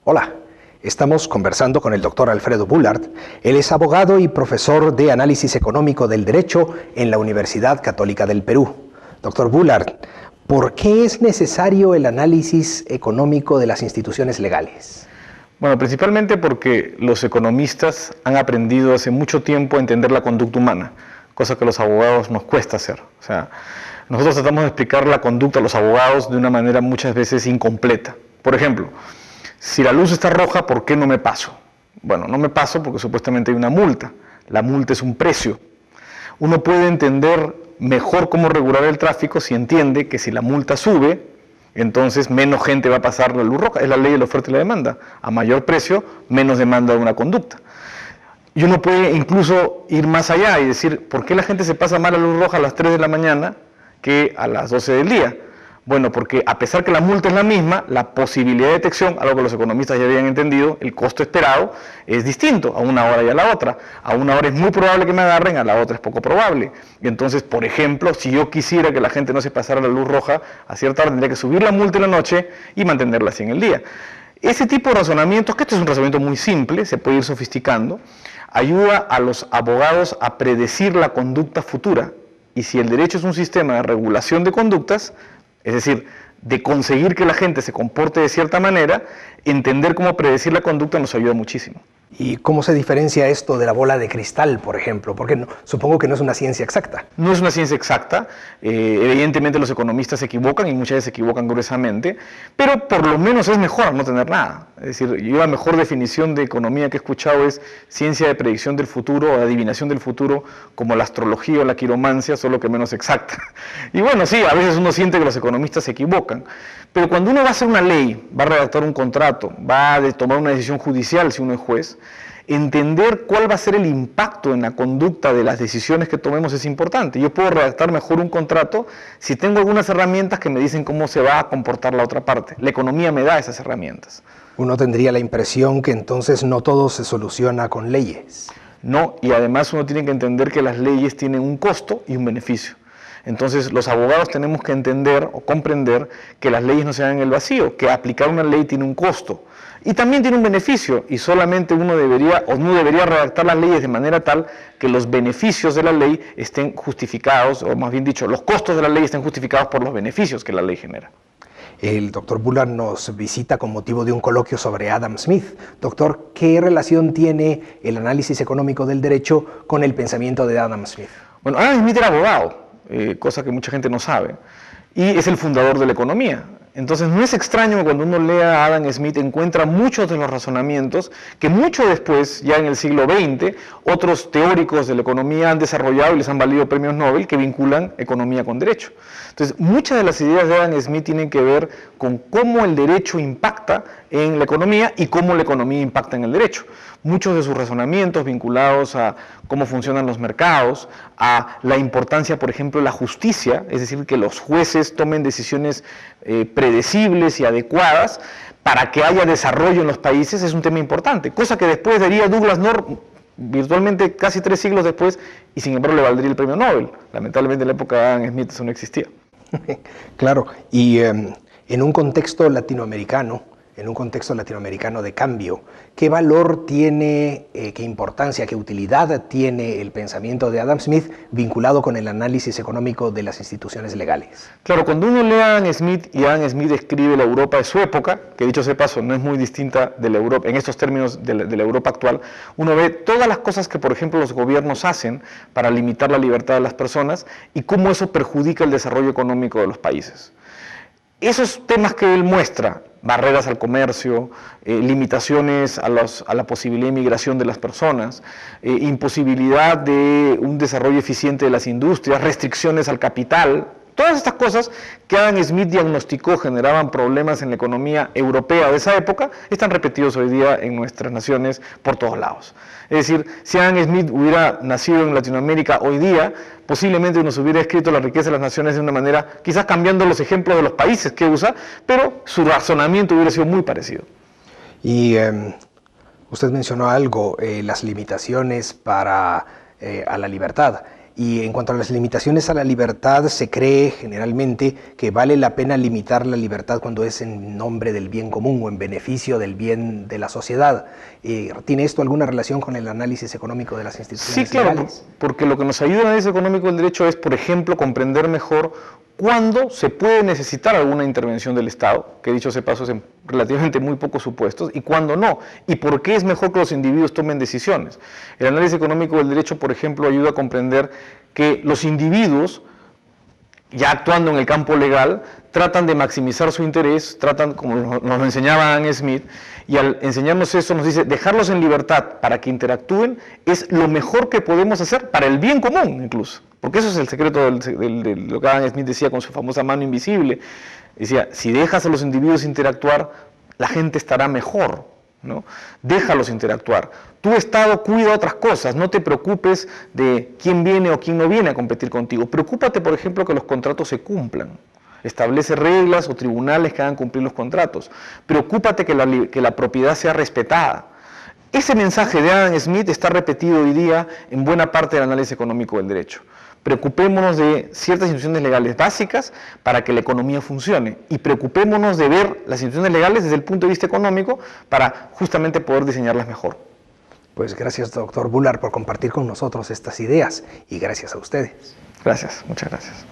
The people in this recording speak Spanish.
Hola, estamos conversando con el doctor Alfredo Bullard. Él es abogado y profesor de Análisis Económico del Derecho en la Universidad Católica del Perú. Doctor Bullard, ¿por qué es necesario el análisis económico de las instituciones legales? Bueno, principalmente porque los economistas han aprendido hace mucho tiempo a entender la conducta humana, cosa que a los abogados nos cuesta hacer. O sea, nosotros tratamos de explicar la conducta a los abogados de una manera muchas veces incompleta. Por ejemplo, si la luz está roja, ¿por qué no me paso? Bueno, no me paso porque supuestamente hay una multa. La multa es un precio. Uno puede entender mejor cómo regular el tráfico si entiende que si la multa sube, entonces menos gente va a pasar la luz roja. Es la ley de la oferta y la demanda. A mayor precio, menos demanda de una conducta. Y uno puede incluso ir más allá y decir, ¿por qué la gente se pasa mal la luz roja a las 3 de la mañana que a las 12 del día? Bueno, porque a pesar que la multa es la misma, la posibilidad de detección, algo que los economistas ya habían entendido, el costo esperado es distinto a una hora y a la otra. A una hora es muy probable que me agarren, a la otra es poco probable. Y entonces, por ejemplo, si yo quisiera que la gente no se pasara la luz roja a cierta hora, tendría que subir la multa en la noche y mantenerla así en el día. Ese tipo de razonamientos, que esto es un razonamiento muy simple, se puede ir sofisticando, ayuda a los abogados a predecir la conducta futura. Y si el derecho es un sistema de regulación de conductas, es decir, de conseguir que la gente se comporte de cierta manera, entender cómo predecir la conducta nos ayuda muchísimo. ¿Y cómo se diferencia esto de la bola de cristal, por ejemplo? Porque supongo que no es una ciencia exacta. No es una ciencia exacta, evidentemente los economistas se equivocan y muchas veces se equivocan gruesamente, pero por lo menos es mejor no tener nada. Es decir, yo la mejor definición de economía que he escuchado es ciencia de predicción del futuro o adivinación del futuro, como la astrología o la quiromancia, solo que menos exacta. Y bueno, sí, a veces uno siente que los economistas se equivocan, pero cuando uno va a hacer una ley, va a redactar un contrato, va a tomar una decisión judicial si uno es juez, entender cuál va a ser el impacto en la conducta de las decisiones que tomemos es importante. Yo puedo redactar mejor un contrato si tengo algunas herramientas que me dicen cómo se va a comportar la otra parte. La economía me da esas herramientas. Uno tendría la impresión que entonces no todo se soluciona con leyes. No, y además uno tiene que entender que las leyes tienen un costo y un beneficio. Entonces los abogados tenemos que entender o comprender que las leyes no se dan en el vacío, que aplicar una ley tiene un costo y también tiene un beneficio, y solamente uno debería redactar las leyes de manera tal que los beneficios de la ley estén justificados, o más bien dicho, los costos de la ley estén justificados por los beneficios que la ley genera. El doctor Bullard nos visita con motivo de un coloquio sobre Adam Smith. Doctor, ¿qué relación tiene el análisis económico del derecho con el pensamiento de Adam Smith? Bueno, Adam Smith era abogado, cosa que mucha gente no sabe, y es el fundador de la economía. Entonces no es extraño que cuando uno lea a Adam Smith encuentra muchos de los razonamientos que mucho después, ya en el siglo XX, otros teóricos de la economía han desarrollado y les han valido premios Nobel que vinculan economía con derecho. Entonces muchas de las ideas de Adam Smith tienen que ver con cómo el derecho impacta en la economía y cómo la economía impacta en el derecho. Muchos de sus razonamientos vinculados a cómo funcionan los mercados, a la importancia, por ejemplo, de la justicia, es decir, que los jueces tomen decisiones predecibles y adecuadas para que haya desarrollo en los países, es un tema importante, cosa que después daría Douglas North virtualmente casi 3 siglos después y sin embargo le valdría el premio Nobel. Lamentablemente en la época de Adam Smith eso no existía. Claro, y en un contexto latinoamericano de cambio, ¿qué valor tiene, qué importancia, qué utilidad tiene el pensamiento de Adam Smith vinculado con el análisis económico de las instituciones legales? Claro, cuando uno lee a Adam Smith y Adam Smith describe la Europa de su época, que dicho sea de paso no es muy distinta de la Europa, en estos términos de la Europa actual, uno ve todas las cosas que, por ejemplo, los gobiernos hacen para limitar la libertad de las personas y cómo eso perjudica el desarrollo económico de los países. Esos temas que él muestra, barreras al comercio, limitaciones a la posibilidad de migración de las personas, imposibilidad de un desarrollo eficiente de las industrias, restricciones al capital, todas estas cosas que Adam Smith diagnosticó generaban problemas en la economía europea de esa época, están repetidos hoy día en nuestras naciones por todos lados. Es decir, si Adam Smith hubiera nacido en Latinoamérica hoy día, posiblemente nos hubiera escrito La riqueza de las naciones de una manera, quizás cambiando los ejemplos de los países que usa, pero su razonamiento hubiera sido muy parecido. Y usted mencionó algo, las limitaciones a la libertad. Y en cuanto a las limitaciones a la libertad, se cree generalmente que vale la pena limitar la libertad cuando es en nombre del bien común o en beneficio del bien de la sociedad. ¿Tiene esto alguna relación con el análisis económico de las instituciones legales? Sí, claro, porque lo que nos ayuda en el análisis económico del derecho es, por ejemplo, comprender mejor cuándo se puede necesitar alguna intervención del Estado, que dicho sea paso es en relativamente muy pocos supuestos, y cuándo no, y por qué es mejor que los individuos tomen decisiones. El análisis económico del derecho, por ejemplo, ayuda a comprender que los individuos, ya actuando en el campo legal, tratan de maximizar su interés, tratan, como nos lo enseñaba Adam Smith, y al enseñarnos eso nos dice, dejarlos en libertad para que interactúen es lo mejor que podemos hacer para el bien común incluso, porque eso es el secreto de lo que Adam Smith decía con su famosa mano invisible. Decía, si dejas a los individuos interactuar, la gente estará mejor, ¿no? Déjalos interactuar. Tu Estado cuida otras cosas, no te preocupes de quién viene o quién no viene a competir contigo. Preocúpate, por ejemplo, que los contratos se cumplan. Establece reglas o tribunales que hagan cumplir los contratos. Preocúpate que la propiedad sea respetada. Ese mensaje de Adam Smith está repetido hoy día en buena parte del análisis económico del derecho. Preocupémonos de ciertas instituciones legales básicas para que la economía funcione y preocupémonos de ver las instituciones legales desde el punto de vista económico para justamente poder diseñarlas mejor. Pues gracias, doctor Bullard, por compartir con nosotros estas ideas y gracias a ustedes. Gracias, muchas gracias.